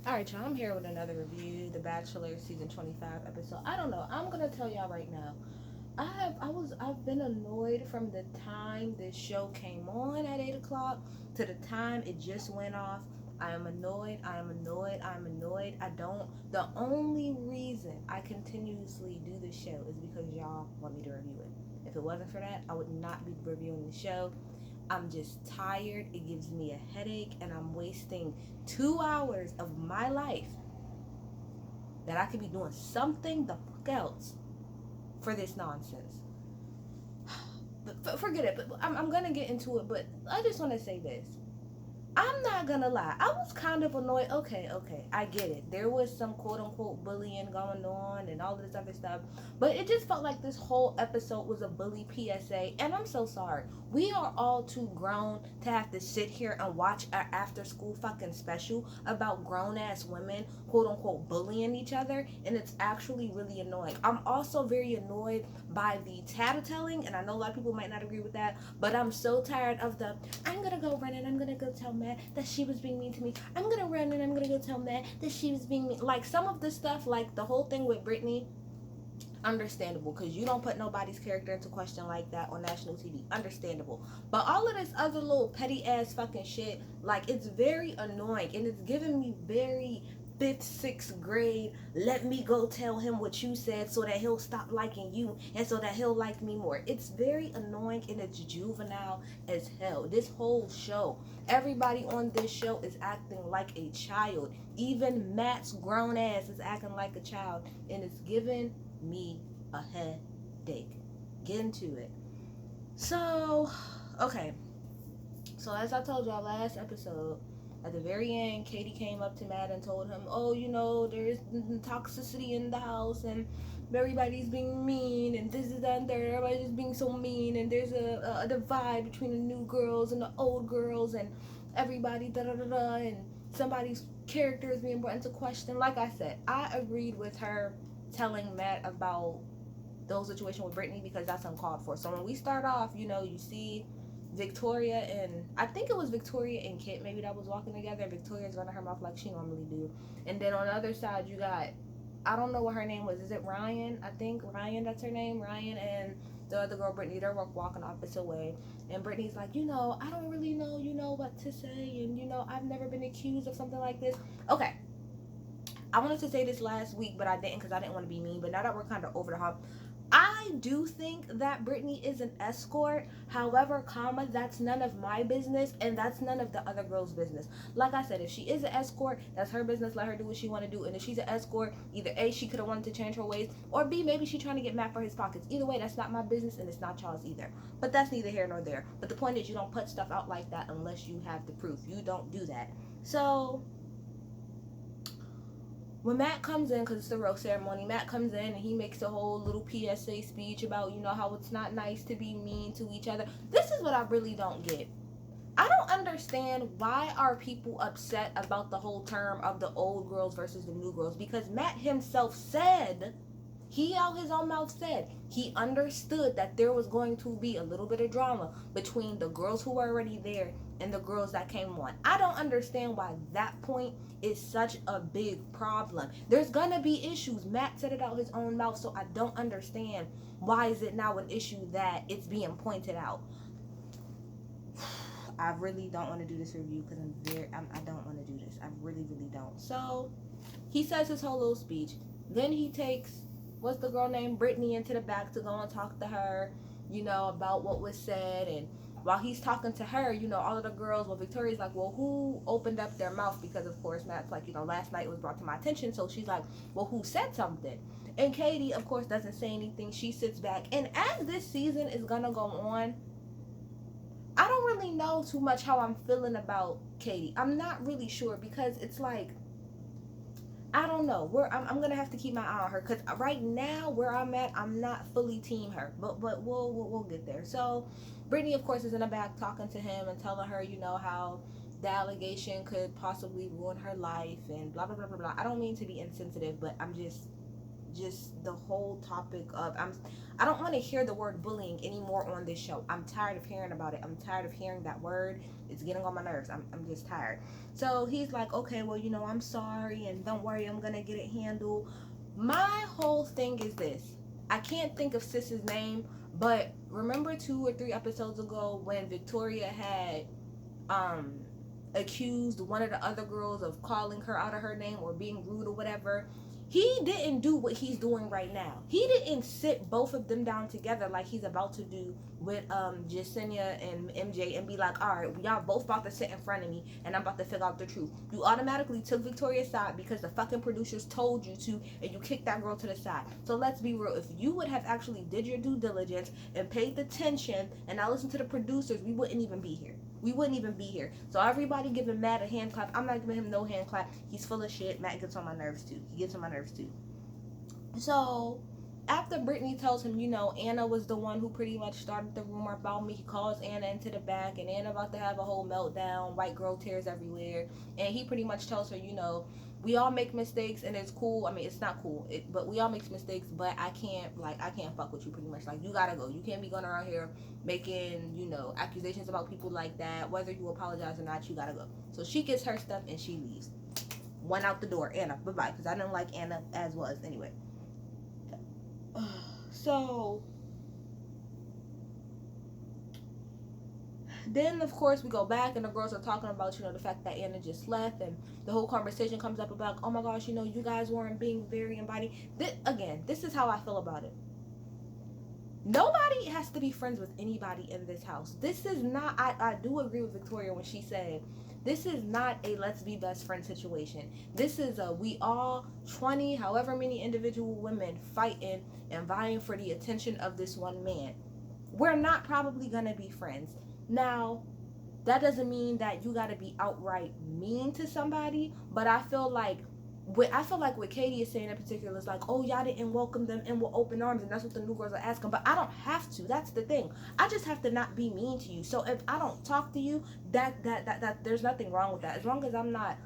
Alright, y'all, I'm here with another review, The Bachelor season 25 episode. I don't know. I'm gonna tell y'all right now. I've been annoyed from the time this show came on at 8 o'clock to the time it just went off. I am annoyed, I am annoyed, I'm annoyed. I don't The only reason I continuously do this show is because y'all want me to review it. If it wasn't for that, I would not be reviewing the show. I'm just tired. It gives me a headache, and I'm wasting 2 hours of my life that I could be doing something the fuck else for this nonsense. But forget it. But I'm gonna get into it. But I just want to say this. I'm not gonna lie. I was kind of annoyed. Okay, I get it. There was some quote unquote bullying going on and all of this other stuff. But it just felt like this whole episode was a bully PSA. And I'm so sorry. We are all too grown to have to sit here and watch our after school fucking special about grown ass women quote unquote bullying each other. And it's actually really annoying. I'm also very annoyed by the tattletelling. And I know a lot of people might not agree with that. But I'm so tired of the I'm gonna go run and I'm gonna go tell Matt that she was being mean to me. I'm gonna run and I'm gonna go tell Matt that she was being mean. Like some of the stuff, like the whole thing with Brittany, understandable because you don't put nobody's character into question like that on national TV. Understandable. But all of this other little petty ass fucking shit, like it's very annoying and it's giving me very fifth, sixth grade, let me go tell him what you said so that he'll stop liking you and so that he'll like me more. It's very annoying and it's juvenile as hell. This whole show, everybody on this show is acting like a child. Even Matt's grown ass is acting like a child, and it's giving me a headache. Get into it. So, okay. So as I told y'all last episode, at the very end, Katie came up to Matt and told him, "Oh, there's toxicity in the house, and everybody's being mean, and this is that, and there. Everybody's just being so mean, and there's a divide between the new girls and the old girls, and everybody da da da da, and somebody's character is being brought into question." Like I said, I agreed with her telling Matt about the whole situation with Brittany because that's uncalled for. So when we start off, you see Victoria and I think it was Victoria and Kit maybe that was walking together. Victoria's running her mouth like she normally do, and then on the other side you got, I don't know what her name was. Is it Ryan? I think Ryan. That's her name. Ryan and the other girl Brittany. They're walking opposite way, and Brittany's like, I don't really know, what to say, and I've never been accused of something like this. Okay, I wanted to say this last week, but I didn't because I didn't want to be mean. But now that we're kind of over the hump, I do think that Brittany is an escort. However, that's none of my business, and that's none of the other girls' business. Like I said, if she is an escort, that's her business. Let her do what she want to do. And if she's an escort, either A, she could have wanted to change her ways, or B, maybe she's trying to get Matt for his pockets. Either way, that's not my business, and it's not y'all's either. But that's neither here nor there. But the point is, you don't put stuff out like that unless you have the proof. You don't do that. So when Matt comes in, because it's the rose ceremony, Matt comes in and he makes a whole little PSA speech about, how it's not nice to be mean to each other. This is what I really don't get. I don't understand why are people upset about the whole term of the old girls versus the new girls, because Matt himself said, he out his own mouth said he understood that there was going to be a little bit of drama between the girls who were already there and the girls that came on. I don't understand why that point is such a big problem. There's gonna be issues. Matt said it out his own mouth, so I don't understand why is it now an issue that it's being pointed out. I really don't want to do this review because I don't want to do this. I really don't. So he says his whole little speech. Then he takes, what's the girl named Brittany, into the back to go and talk to her, about what was said. And while he's talking to her, all of the girls, well, Victoria's like, well, who opened up their mouth? Because, of course, Matt's like, last night it was brought to my attention. So she's like, well, who said something? And Katie, of course, doesn't say anything. She sits back. And as this season is going to go on, I don't really know too much how I'm feeling about Katie. I'm not really sure because it's like, I don't know. I'm gonna have to keep my eye on her because right now where I'm at, I'm not fully team her. But we'll get there. So Brittany, of course, is in the back talking to him and telling her, how the allegation could possibly ruin her life and blah blah blah blah blah. I don't mean to be insensitive, but I'm just just the whole topic of I don't want to hear the word bullying anymore on this show. I'm tired of hearing about it. I'm tired of hearing that word. It's getting on my nerves. I'm just tired. So he's like, okay, well, I'm sorry, and don't worry, I'm gonna get it handled. My whole thing is this. I can't think of Sis's name, but remember 2 or 3 episodes ago when Victoria had um accused one of the other girls of calling her out of her name or being rude or whatever. He didn't do what he's doing right now. He didn't sit both of them down together like he's about to do with Jasenia and MJ and be like, all right, y'all both about to sit in front of me and I'm about to figure out the truth. You automatically took Victoria's side because the fucking producers told you to, and you kicked that girl to the side. So let's be real. If you would have actually did your due diligence and paid attention and not listened to the producers, we wouldn't even be here. We wouldn't even be here. So everybody giving Matt a hand clap. I'm not giving him no hand clap. He's full of shit. Matt gets on my nerves too. He gets on my nerves too. So after Brittany tells him, Anna was the one who pretty much started the rumor about me, he calls Anna into the back, and Anna about to have a whole meltdown, white girl tears everywhere, and he pretty much tells her, we all make mistakes and it's cool. I mean, it's not cool, but we all make mistakes, but I can't fuck with you pretty much. Like, you gotta go. You can't be going around here making, accusations about people like that. Whether you apologize or not, you gotta go. So she gets her stuff and she leaves. One out the door. Anna, bye-bye, because I didn't like Anna as was. Anyway. So then, of course, we go back and the girls are talking about, the fact that Anna just left, and the whole conversation comes up about, oh my gosh, you guys weren't being very inviting. This is how I feel about it. Nobody has to be friends with anybody in this house. This is not, I do agree with Victoria when she said, this is not a let's be best friend situation. This is a we all 20, however many individual women fighting and vying for the attention of this one man. We're not probably going to be friends. Now, that doesn't mean that you got to be outright mean to somebody, but I feel like what Katie is saying in particular is like, oh, y'all didn't welcome them in with open arms, and that's what the new girls are asking. But I don't have to. That's the thing. I just have to not be mean to you. So if I don't talk to you, that there's nothing wrong with that. As long as I'm not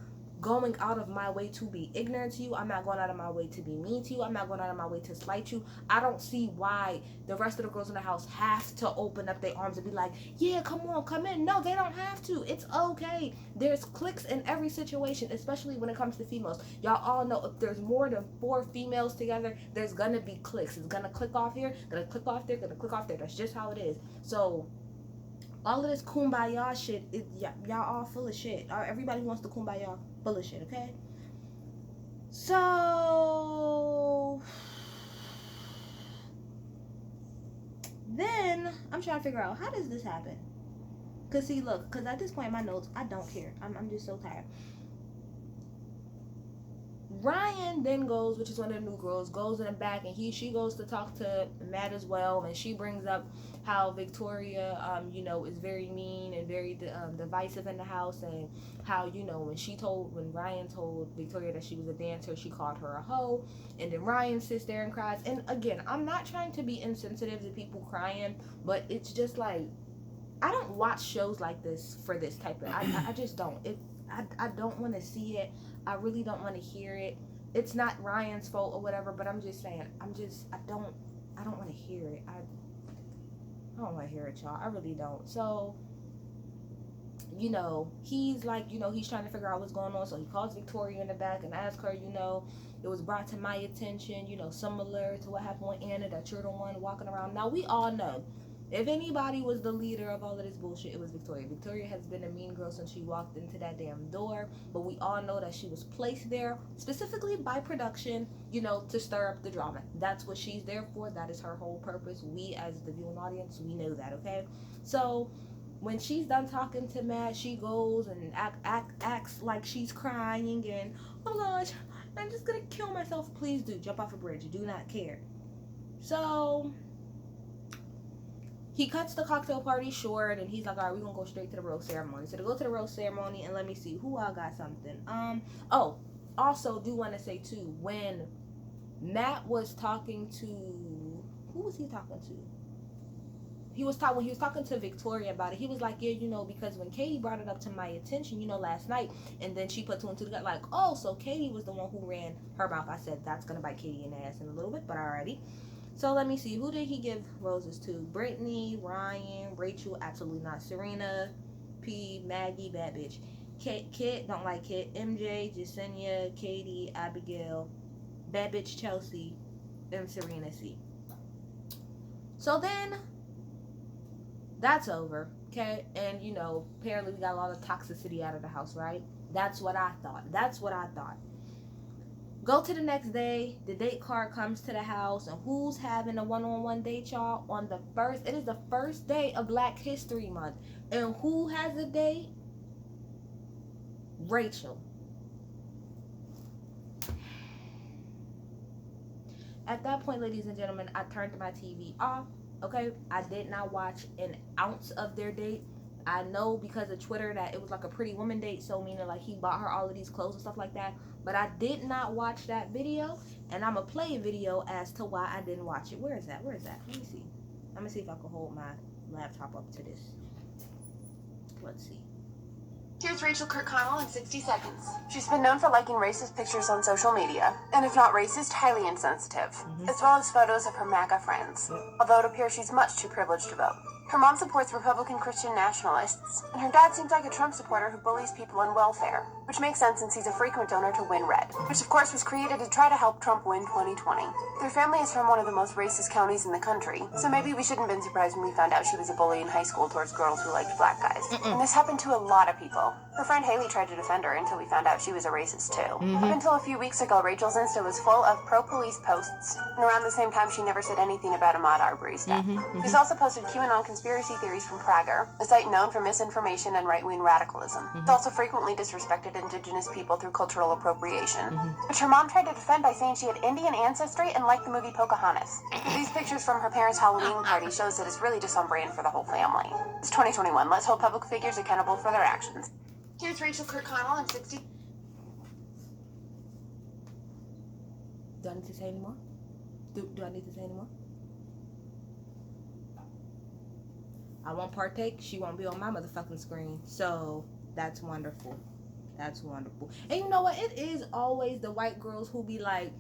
going out of my way to be ignorant to you, I'm not going out of my way to be mean to you, I'm not going out of my way to slight you. I don't see why the rest of the girls in the house have to open up their arms and be like, yeah, come on, come in. No, they don't have to. It's okay. There's cliques in every situation, especially when it comes to females. Y'all all know if there's more than 4 females together, there's gonna be cliques. It's gonna click off here, gonna click off there, gonna click off there. That's just how it is. So all of this kumbaya shit, y'all all full of shit. Everybody wants to kumbaya, full of shit, okay? So then I'm trying to figure out, how does this happen? Because at this point in my notes, I don't care. I'm just so tired. Ryan then goes, which is one of the new girls, goes in the back, and she goes to talk to Matt as well, and she brings up how Victoria, is very mean and very divisive in the house, and how, when Ryan told Victoria that she was a dancer, she called her a hoe, and then Ryan sits there and cries. And again, I'm not trying to be insensitive to people crying, but it's just like, I don't watch shows like this for this type of, I just don't. I don't want to see it. I really don't want to hear it. It's not Ryan's fault or whatever, but I'm just saying, I don't want to hear it. I don't want to hear it, y'all. I really don't. So, he's like, he's trying to figure out what's going on. So he calls Victoria in the back and asks her, it was brought to my attention, similar to what happened with Anna, that you're the one walking around. Now, we all know, if anybody was the leader of all of this bullshit, it was Victoria. Victoria has been a mean girl since she walked into that damn door. But we all know that she was placed there specifically by production, to stir up the drama. That's what she's there for. That is her whole purpose. We, as the viewing audience, we know that, okay? So when she's done talking to Matt, she goes and acts like she's crying and, oh gosh, I'm just gonna kill myself. Please do. Jump off a bridge. You do not care. So he cuts the cocktail party short, and he's like, all right, we're going to go straight to the rose ceremony. So to go to the rose ceremony, and let me see, who I got something. Also do want to say, too, when Matt was talking to, who was he talking to? when he was talking to Victoria about it, he was like, yeah, you know, because when Katie brought it up to my attention, you know, last night, and then she put two and two together, like, oh, so Katie was the one who ran her mouth. I said, that's gonna bite Katie in the ass in a little bit, but alrighty. So let me see, who did he give roses to? Brittany, Ryan, Rachel, absolutely not. Serena, P, Maggie, bad bitch. Kit, don't like Kit. MJ, Jasenia, Katie, Abigail, bad bitch Chelsea, and Serena C. So then that's over, okay? And you know, apparently we got a lot of toxicity out of the house, right? That's what I thought. Go to the next day, the date card comes to the house, and who's having a one-on-one date, y'all? It is the first day of Black History Month. And who has a date? Rachel. At that point, ladies and gentlemen, I turned my TV off. Okay, I did not watch an ounce of their date. I know because of Twitter that it was like a pretty woman date, so meaning like he bought her all of these clothes and stuff like that. But I did not watch that video, and I'm gonna play a video as to why I didn't watch it. Where is that? Let me see. I'm gonna see if I can hold my laptop up to this. Let's see. Here's Rachel Kirkconnell in 60 seconds. She's been known for liking racist pictures on social media, and if not racist, highly insensitive, as well as photos of her MAGA friends, although it appears she's much too privileged to vote. Her mom supports Republican Christian nationalists, and her dad seems like a Trump supporter who bullies people on welfare, which makes sense since he's a frequent donor to Win Red, which of course was created to try to help Trump win 2020. Their family is from one of the most racist counties in the country, so maybe we shouldn't have been surprised when we found out she was a bully in high school towards girls who liked black guys. And this happened to a lot of people. Her friend Haley tried to defend her until we found out she was a racist too. Up until a few weeks ago, Rachel's Insta was full of pro-police posts, and around the same time she never said anything about Ahmaud Arbery's death. She's also posted QAnon conspiracy theories from Prager, a site known for misinformation and right-wing radicalism. It's also frequently disrespected indigenous people through cultural appropriation. Which her mom tried to defend by saying she had Indian ancestry and liked the movie Pocahontas. These pictures from her parents' Halloween party shows that it's really just on brand for the whole family. It's 2021. Let's hold public figures accountable for their actions. Here's Rachel Kirkconnell in 60. Do I need to say any more? Do I need to say any more? I won't partake. She won't be on my motherfucking screen. So that's wonderful. That's wonderful. And you know what? It is always the white girls who be like,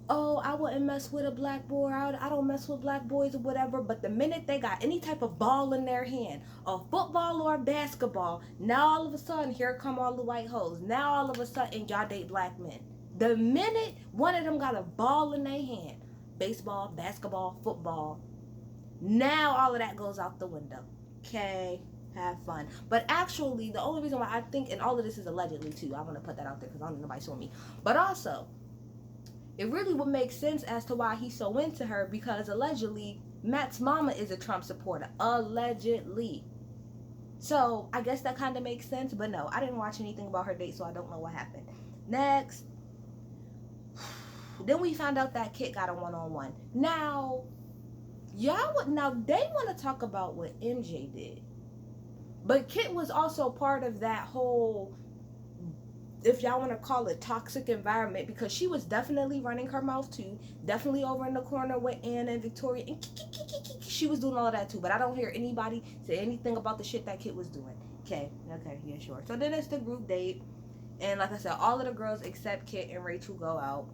oh, I wouldn't mess with a black boy. I don't mess with black boys or whatever. But the minute they got any type of ball in their hand, a football or a basketball, now all of a sudden, here come all the white hoes. Now all of a sudden, y'all date black men. The minute one of them got a ball in their hand, baseball, basketball, football, now all of that goes out the window. Okay? Have fun. But actually, the only reason why I think, and all of this is allegedly too, I want to put that out there because I don't know nobody suing me. But also, it really would make sense as to why he's so into her, because allegedly Matt's mama is a Trump supporter. Allegedly. So I guess that kind of makes sense. But no, I didn't watch anything about her date, so I don't know what happened. Next. Then we found out that Kit got a one-on-one. Now they want to talk about what MJ did. But Kit was also part of that whole, if y'all want to call it, toxic environment, because she was definitely running her mouth too, definitely over in the corner with Anna and Victoria, and she was doing all of that too, but I don't hear anybody say anything about the shit that Kit was doing. Okay, yeah, sure. So then it's the group date, and like I said, all of the girls except Kit and Rachel go out.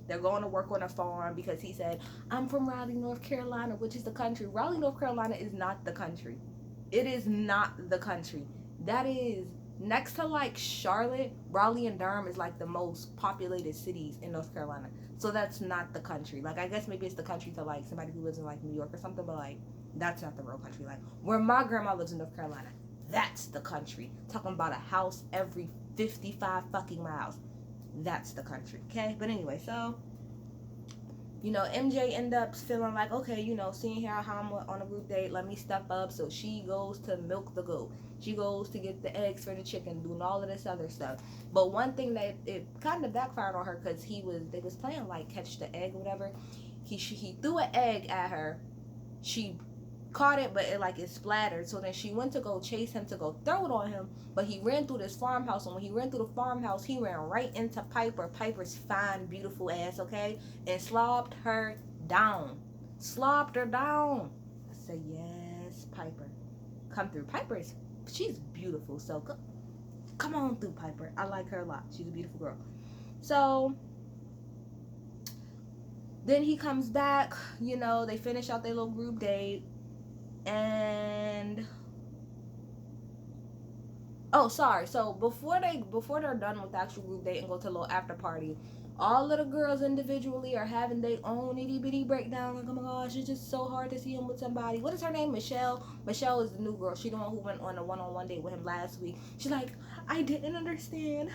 They're going to work on a farm because he said, I'm from Raleigh, North Carolina, which is the country. Raleigh, North Carolina is not the country. It is not the country. That is next to like Charlotte. Raleigh and Durham is like the most populated cities in North Carolina. So that's not the country. Like, I guess maybe it's the country to like somebody who lives in like New York or something, but like that's not the real country. Like where my grandma lives in North Carolina, that's the country. Talking about a house every 55 fucking miles. That's the country. Okay? But anyway, so MJ ended up feeling like, okay, seeing here how I'm on a group date, let me step up. So she goes to milk the goat. She goes to get the eggs for the chicken, doing all of this other stuff. But one thing that it kind of backfired on her, because they was playing like catch the egg or whatever. He threw an egg at her. She caught it, but it splattered. So then she went to go chase him to go throw it on him, but he ran through this farmhouse, and when he ran through the farmhouse, he ran right into Piper's fine, beautiful ass, okay, and slobbed her down. I said, Piper. Come through. She's beautiful. So come on through, Piper. I like her a lot. She's a beautiful girl. So then he comes back. They finish out their little group date. And oh, sorry. So before they're done with the actual group date and go to a little after party, all of the girls individually are having their own itty bitty breakdown. Like, oh my gosh, it's just so hard to see him with somebody. What is her name? Michelle. Michelle is the new girl. She the one who went on a one-on-one date with him last week. She's like, I didn't understand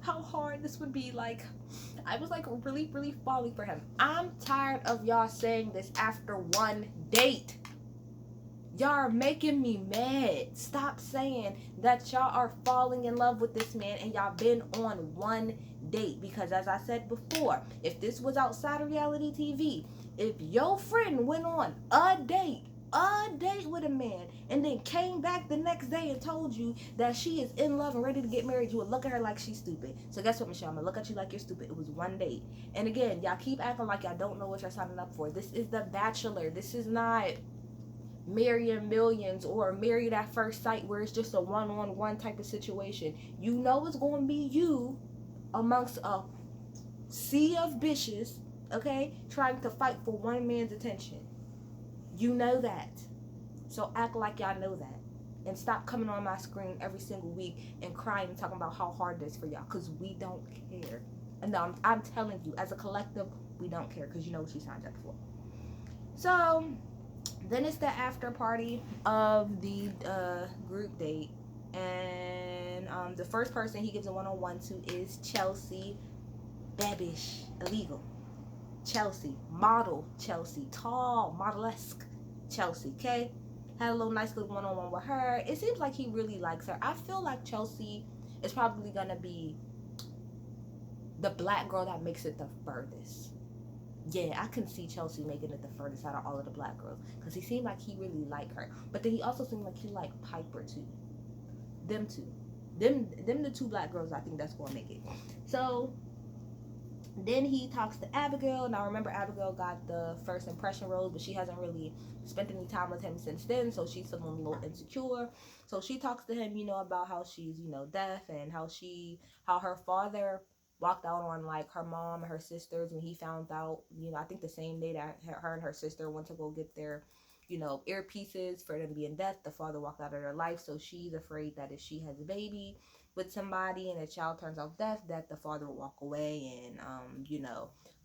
how hard this would be. Like, I was like really, really falling for him. I'm tired of y'all saying this after one date. Y'all are making me mad. Stop saying that y'all are falling in love with this man and y'all been on one date. Because as I said before, if this was outside of reality TV, if your friend went on a date with a man and then came back the next day and told you that she is in love and ready to get married, you would look at her like she's stupid. So guess what, Michelle? I'm gonna look at you like you're stupid. It was one date. And again, y'all keep acting like y'all don't know what you're signing up for. This is The Bachelor. This is not Marrying Millions or Married at First Sight, where it's just a one-on-one type of situation. You know it's going to be you amongst a sea of bitches, okay, trying to fight for one man's attention. You know that. So act like y'all know that. And stop coming on my screen every single week and crying and talking about how hard it is for y'all, because we don't care. And no, I'm telling you, as a collective, we don't care, because you know what you signed up for. So then it's the after party of the group date, and the first person he gives a one-on-one to is Chelsea Babish. Illegal Chelsea, model Chelsea, tall, model-esque Chelsea, okay? Had a little nice little one-on-one with her. It seems like he really likes her. I feel like Chelsea is probably gonna be the black girl that makes it the furthest. Yeah, I can see Chelsea making it the furthest out of all of the black girls, because he seemed like he really liked her. But then he also seemed like he liked Piper too. Them two. Them the two black girls, I think that's going to make it. So then he talks to Abigail. Now remember, Abigail got the first impression rose, but she hasn't really spent any time with him since then, so she's feeling a little insecure. So she talks to him, about how she's, deaf, and how her father walked out on like her mom and her sisters when he found out, I think the same day that her and her sister went to go get their, earpieces for them being deaf, the father walked out of their life. So she's afraid that if she has a baby with somebody and the child turns out deaf, that the father will walk away. And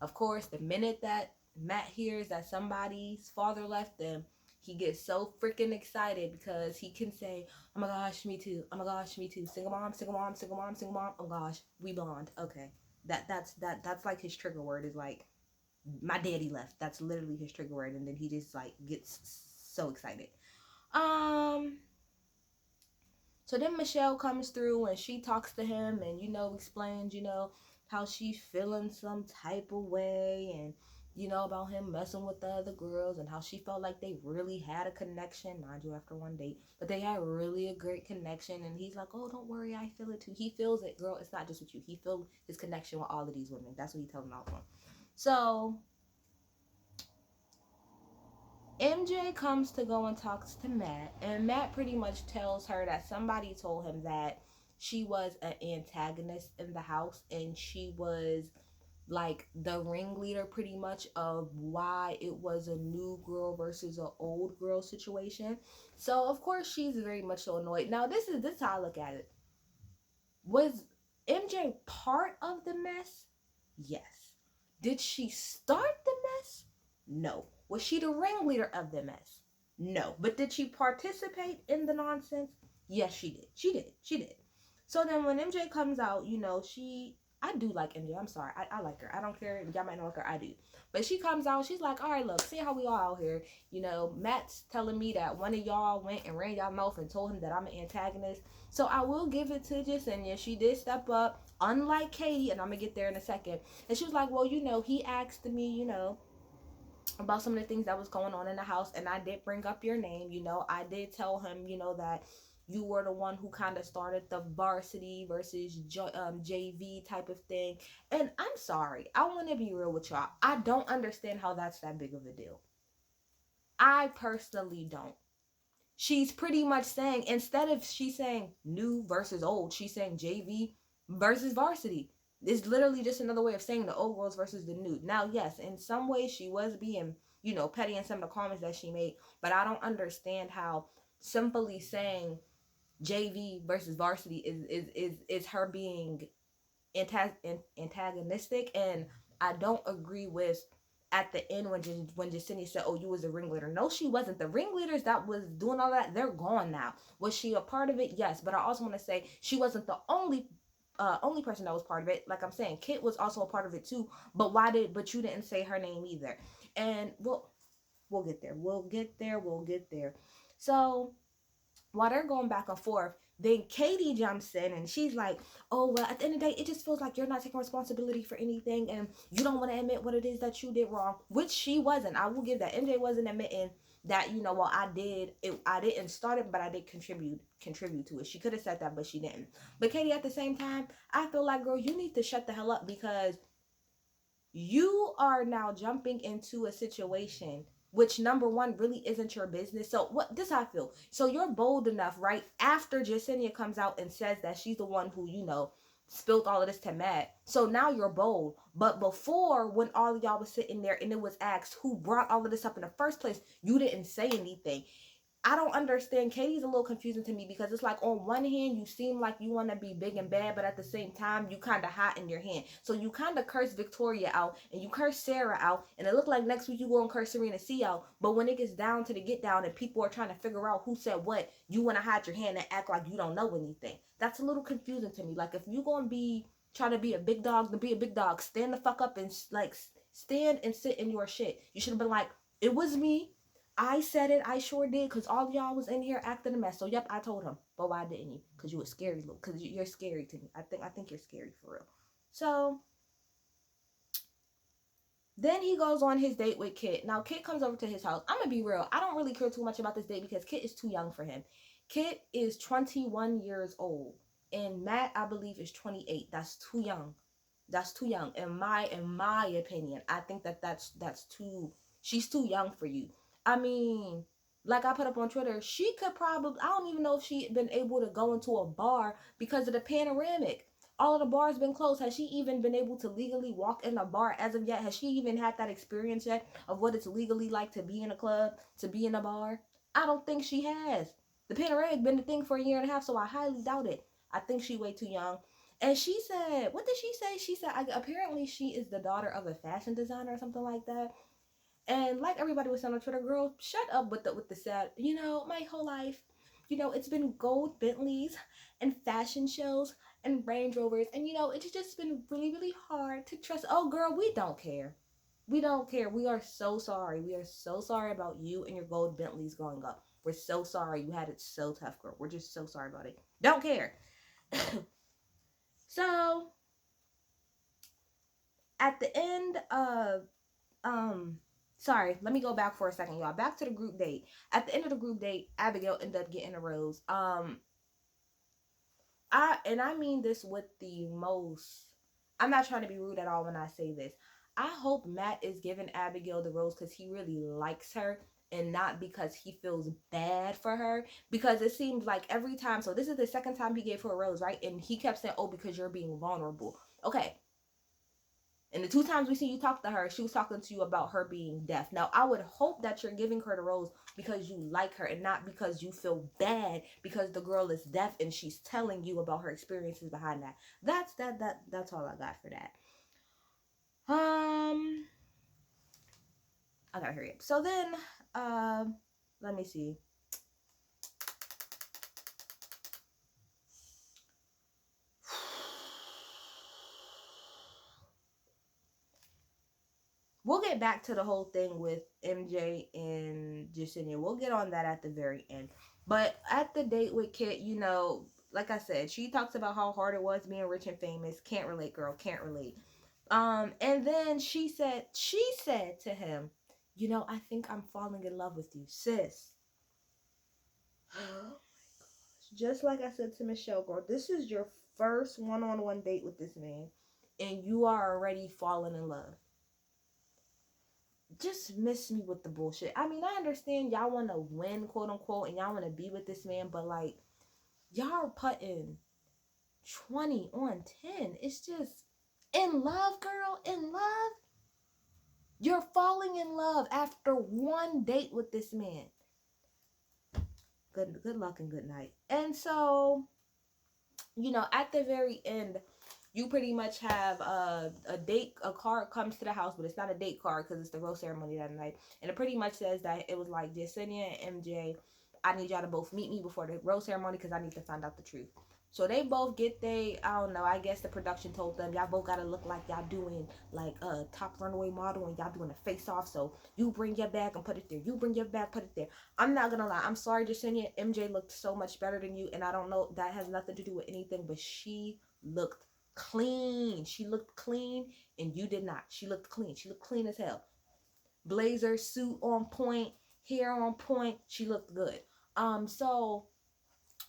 of course, the minute that Matt hears that somebody's father left them, he gets so freaking excited because he can say, oh my gosh, me too, oh my gosh, me too, single mom, single mom, single mom, single mom, oh gosh, we bond. Okay, that's like his trigger word, is like, my daddy left. That's literally his trigger word. And then he just like gets so excited. So then Michelle comes through and she talks to him and, explains, how she's feeling some type of way, and, about him messing with the other girls, and how she felt like they really had a connection, mind you, after one date, but they had really a great connection. And he's like, oh, don't worry, I feel it too. He feels it, girl. It's not just with you. He feels his connection with all of these women. That's what he tells them all of them. So MJ comes to go and talks to Matt, and Matt pretty much tells her that somebody told him that she was an antagonist in the house, and she was like the ringleader pretty much of why it was a new girl versus an old girl situation. So of course she's very much so annoyed. Now this is how I look at it. Was MJ part of the mess? Yes. Did she start the mess? No. Was she the ringleader of the mess? No. But did she participate in the nonsense? Yes, she did. She did. So then when MJ comes out, I do like MJ. I'm sorry. I like her. I don't care. Y'all might not like her. I do. But she comes out. She's like, all right, look, see how we all out here. Matt's telling me that one of y'all went and ran y'all mouth and told him that I'm an antagonist. So I will give it to Jasenia. She did step up, unlike Katie, and I'm going to get there in a second. And she was like, well, he asked me, about some of the things that was going on in the house, and I did bring up your name. I did tell him, that you were the one who kind of started the varsity versus JV type of thing. And I'm sorry, I want to be real with y'all. I don't understand how that's that big of a deal. I personally don't. she's pretty much saying, instead of she's saying new versus old, she's saying JV versus varsity. It's literally just another way of saying the old girls versus the new. Now, yes, in some ways she was being, petty in some of the comments that she made, but I don't understand how simply saying JV versus varsity is her being antagonistic. And I don't agree with at the end when Jasenia said, "Oh, you was a ringleader." No, she wasn't. The ringleaders that was doing all that, they're gone now. Was she a part of it? Yes, but I also want to say she wasn't the only person that was part of it. Like I'm saying, Kit was also a part of it too. But you didn't say her name either. And we'll get there. We'll get there. So while they're going back and forth, then Katie jumps in and she's like, "Oh, well, at the end of the day, it just feels like you're not taking responsibility for anything and you don't want to admit what it is that you did wrong," which she wasn't. I will give that. MJ wasn't admitting that, well, I didn't start it, but I did contribute to it. She could have said that, but she didn't. But Katie, at the same time, I feel like, girl, you need to shut the hell up, because you are now jumping into a situation which, number one, really isn't your business. So what this I feel. So you're bold enough, right? After Jasenia comes out and says that she's the one who, spilled all of this to Matt. So now you're bold. But before, when all of y'all was sitting there and it was asked who brought all of this up in the first place, you didn't say anything. I don't understand. Katie's a little confusing to me, because it's like, on one hand, you seem like you want to be big and bad, but at the same time, you kind of hot in your hand. So you kind of curse Victoria out and you curse Sarah out, and it looked like next week you go and curse Serena C out. But when it gets down to the get down and people are trying to figure out who said what, you want to hide your hand and act like you don't know anything. That's a little confusing to me. Like, if you gonna be trying to be a big dog, to be a big dog, stand the fuck up and stand and sit in your shit. You should have been like, "It was me. I said it. I sure did, because all of y'all was in here acting a mess. So, yep, I told him." But why didn't you? Because you were scary, because you're scary to me. I think you're scary for real. So then he goes on his date with Kit. Now, Kit comes over to his house. I'm going to be real. I don't really care too much about this date because Kit is too young for him. Kit is 21 years old. And Matt, I believe, is 28. That's too young. That's too young. In my opinion, I think that's too, she's too young for you. I mean, like I put up on Twitter, she could probably, I don't even know if she'd been able to go into a bar because of the panoramic. All of the bars been closed. Has she even been able to legally walk in a bar as of yet? Has she even had that experience yet of what it's legally like to be in a club, to be in a bar? I don't think she has. The panoramic been the thing for a year and a half, so I highly doubt it. I think she way too young. And she said, what did she say? She said, apparently she is the daughter of a fashion designer or something like that. And like everybody was saying on Twitter, girl, shut up with the sad. My whole life, it's been gold Bentleys and fashion shows and Range Rovers, and it's just been really, really hard to trust. Oh, girl, we don't care. We don't care. We are so sorry. We are so sorry about you and your gold Bentleys growing up. We're so sorry. You had it so tough, girl. We're just so sorry about it. Don't care. So at the end of sorry, let me go back for a second, y'all. Back to the group date. At the end of the group date, Abigail ended up getting a rose. I mean this with the most, I'm not trying to be rude at all when I say this. I hope Matt is giving Abigail the rose because he really likes her and not because he feels bad for her. Because it seems like every time, so this is the second time he gave her a rose, right? And he kept saying, "Oh, because you're being vulnerable." Okay. And the two times we see you talk to her, she was talking to you about her being deaf. Now, I would hope that you're giving her the rose because you like her and not because you feel bad because the girl is deaf and she's telling you about her experiences behind that. That's all I got for that. I gotta hurry up. So then, let me see. We'll get back to the whole thing with MJ and Jasenia. We'll get on that at the very end. But at the date with Kit, like I said, she talks about how hard it was being rich and famous. Can't relate, girl. Can't relate. And then she said to him, "I think I'm falling in love with you, sis." Oh my gosh. Just like I said to Michelle, girl, this is your first one-on-one date with this man, and you are already falling in love. just miss me with the bullshit. I mean, I understand y'all want to win, quote unquote, and y'all want to be with this man, but like, y'all are putting 20 on 10. It's just, in love, girl, in love. You're falling in love after one date with this man. Good luck and good night. And so, you know, at the very end, you pretty much have a card comes to the house, but it's not a date card because it's the rose ceremony that night. And it pretty much says that it was like, Yesenia and MJ, I need y'all to both meet me before the rose ceremony because I need to find out the truth. So they both get I don't know, I guess the production told them, y'all both gotta look like y'all doing like a top runaway model and y'all doing a face off. So you bring your bag and put it there. You bring your bag, put it there. I'm not gonna lie. I'm sorry, Jasenia. MJ looked so much better than you. And I don't know, that has nothing to do with anything, but she looked clean. She looked clean and you did not. She looked clean. She looked clean as hell. Blazer, suit on point, hair on point. She looked good. So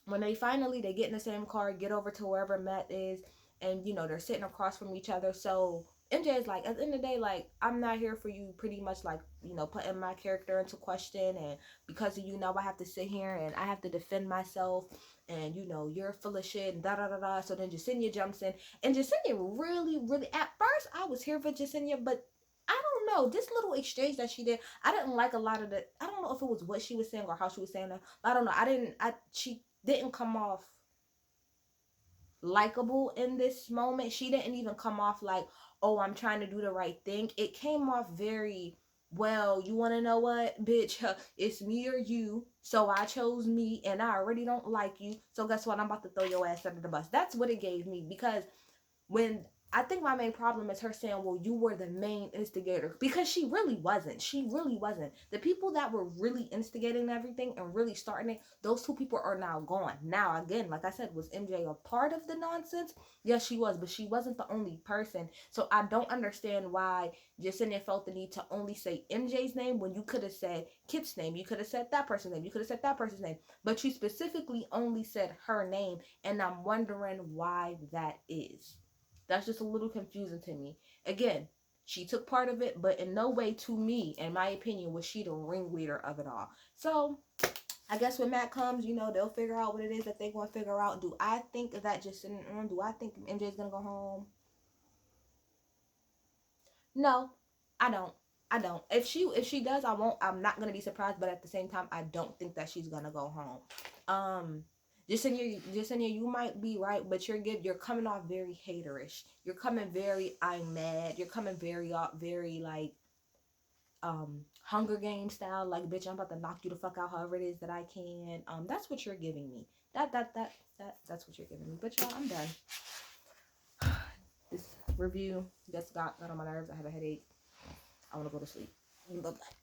when they get in the same car, get over to wherever Matt is, and you know, they're sitting across from each other. So MJ is like, at the end of the day, like, I'm not here for you pretty much like, you know, putting my character into question, and because of you now I have to sit here and I have to defend myself, and you know, you're full of shit and da da da da. So then Jasenia jumps in, and Jasenia really, at first I was here for Jasenia, but I don't know, this little exchange that she did, I didn't like a lot of the, I don't know if it was what she was saying or how she was saying that, I don't know, she didn't come off likable in this moment. She didn't even come off like, oh, I'm trying to do the right thing. It came off very, well, you want to know what, bitch? It's me or you. So I chose me and I already don't like you. So guess what? I'm about to throw your ass under the bus. That's what it gave me, because when I think my main problem is her saying, well, you were the main instigator, because she really wasn't. She really wasn't. The people that were really instigating everything and really starting it, those two people are now gone. Now, again, like I said, was MJ a part of the nonsense? Yes, she was, but she wasn't the only person. So I don't understand why Yesenia felt the need to only say MJ's name when you could have said Kip's name. You could have said that person's name. You could have said that person's name. But you specifically only said her name, and I'm wondering why that is. That's just a little confusing to me. Again, she took part of it, but in no way, to me, in my opinion, was she the ringleader of it all. So I guess when Matt comes, you know, they'll figure out what it is that they're going to figure out. Do I think that just sitting on? Do I think MJ's going to go home? No, I don't. I don't. If she does, I won't. I'm not gonna be surprised. But at the same time, I don't think that she's gonna go home. Just in you might be right, but you're coming off very haterish. You're coming very, I'm mad. You're coming very like Hunger Games style. Like, bitch, I'm about to knock you the fuck out. However it is that I can. That's what you're giving me. That's what you're giving me. But y'all, I'm done. This review just got on my nerves. I have a headache. I want to go to sleep. Bye-bye.